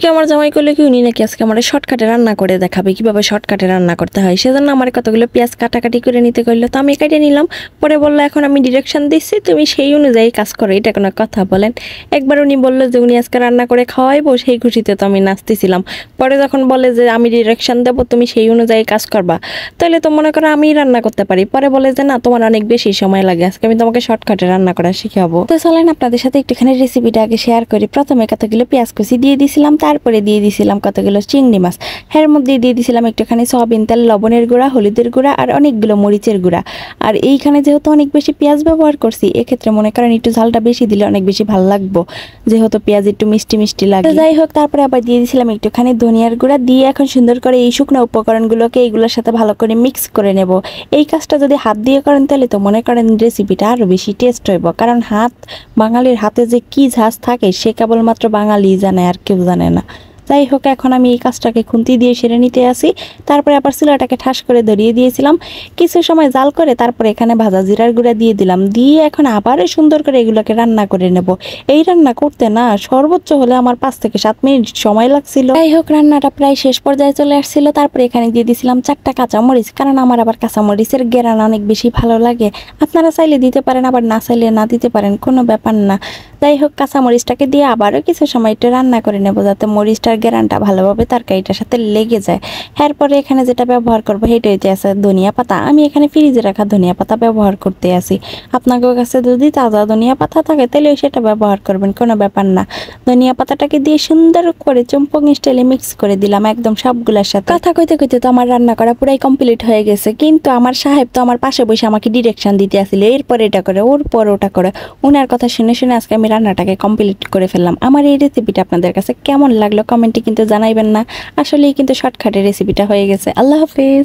আজকে আমার জামাই কইলো কি উনি নাকি আজকে আমার শর্টকাটে রান্না করে দেখাবে কিভাবে শর্টকাটে রান্না করতে হয়। সেজন্য আমার কতগুলো পেঁয়াজ কাটাকাটি করে নিতে কইলো, তো আমি কেটে নিলাম। পরে বললো এখন আমি ডিরেকশন দিচ্ছি, তুমি সেই অনুযায়ী কাজ করো। এটা কোনো কথা বলেন? একবার উনি বললো যে উনি আজকে রান্না করে খাওয়াইবো, সেই খুশিতে তো আমি নাচতেছিলাম। পরে যখন বলে যে আমি ডিরেকশন দেবো, তুমি সেই অনুযায়ী কাজ করবা, তাহলে তো মনে করো আমি রান্না করতে পারি। পরে বলে যে না, তোমার অনেক বেশি সময় লাগে, আজকে আমি তোমাকে শর্টকাটে রান্না করা শিখাবো। তো চলেন আপনাদের সাথে একটুখানি রেসিপিটা আগে শেয়ার করি। প্রথমে কতগুলো পেঁয়াজ কুচি দিয়ে দিছিলাম, তারপরে দিয়ে দিছিলাম কতগুলো চিংড়ি মাছ, এর মধ্যে দিয়ে দিছিলাম একটুখানি সয়াবিন তেল, লবণের গুঁড়া, হলুদের গুঁড়া আর অনেকগুলো মরিচের গুঁড়া। আর এইখানে যেহেতু অনেক বেশি পেঁয়াজ ব্যবহার করছি, এক্ষেত্রে মনে করেন একটু ঝালটা বেশি দিলে অনেক বেশি ভালো লাগবো, যেহেতু পেঁয়াজ একটু মিষ্টি মিষ্টি লাগে। যাই হোক, তারপরে আবার দিয়ে দিছিলাম একটুখানি ধনিয়ার গুঁড়া, দিয়ে এখন সুন্দর করে এই শুকনো উপকরণগুলোকে এইগুলোর সাথে ভালো করে মিক্স করে নেব। এই কাজটা যদি হাত দিয়ে করেন তাহলে তো মনে করেন রেসিপিটা আরও বেশি টেস্ট হইব, কারণ বাঙালির হাতে যে কি ঝাঁজ থাকে সে কেবলমাত্র বাঙালি জানে, আর কেউ জানে না। যাই হোক, এখন আমি এই কাজটাকে খুন্তি দিয়ে সেরে নিতে আসি। তারপরে আবার চুলাটাকে ঠাস করে ধরিয়ে দিয়েছিলাম, কিছু সময় জাল করে তারপরে এখানে ভাজা জিরার গুঁড়া দিয়ে দিলাম, দিয়ে এখন আবারও সুন্দর করে এগুলোকে রান্না করে নেব। এই রান্না করতে না সর্বোচ্চ হলে আমার 5 থেকে 7 মিনিট সময় লাগছিল। যাই হোক, রান্নাটা প্রায় শেষ পর্যায়ে চলে আসছিল। তারপরে এখানে দিয়ে দিয়েছিলাম 4টা কাঁচামরিচ, কারণ আমার আবার কাঁচামরিচের ঘ্রাণ অনেক বেশি ভালো লাগে। আপনারা চাইলে দিতে পারেন, আবার না চাইলে না দিতে পারেন, কোনো ব্যাপার না। যাই হোক, কাঁচামরিচটাকে দিয়ে আবারও কিছু সময় একটু রান্না করে নেব, যাতে মরিচটার ঘ্রাণটা ভালোভাবে তরকারিটার সাথে লেগে যায়। এরপরে এখানে যেটা ব্যবহার করবো সেটা হচ্ছে আছে ধনিয়া পাতা। আমি এখানে ফ্রিজে রাখা ধনিয়া পাতা ব্যবহার করতে আসি। আপনাদের কাছে যদি তাজা ধনিয়া পাতা থাকে তাহলে সেটা ব্যবহার করবেন, কোনো ব্যাপার না। ধনিয়া পাতাটাকে দিয়ে সুন্দর করে চম্পক স্টাইলে মিক্স করে দিলাম একদম সবগুলোর সাথে। কথা কইতে কইতে তো আমার রান্না করা পুরাই কমপ্লিট হয়ে গেছে, কিন্তু আমার সাহেব তো আমার পাশে বসে আমাকে ডিরেকশন দিতে আসলে, এরপর এটা করে, ওর পর ওটা করে। ওনার কথা শুনে শুনে আজকে আমি রান্নাটাকে কমপ্লিট করে ফেললাম। আমার এই রেসিপিটা আপনাদের কাছে কেমন লাগলো কমেন্টে কিন্তু জানাইবেন না। আসলেই কিন্তু শর্টকাটে রেসিপিটা হয়ে গেছে। আল্লাহ হাফেজ।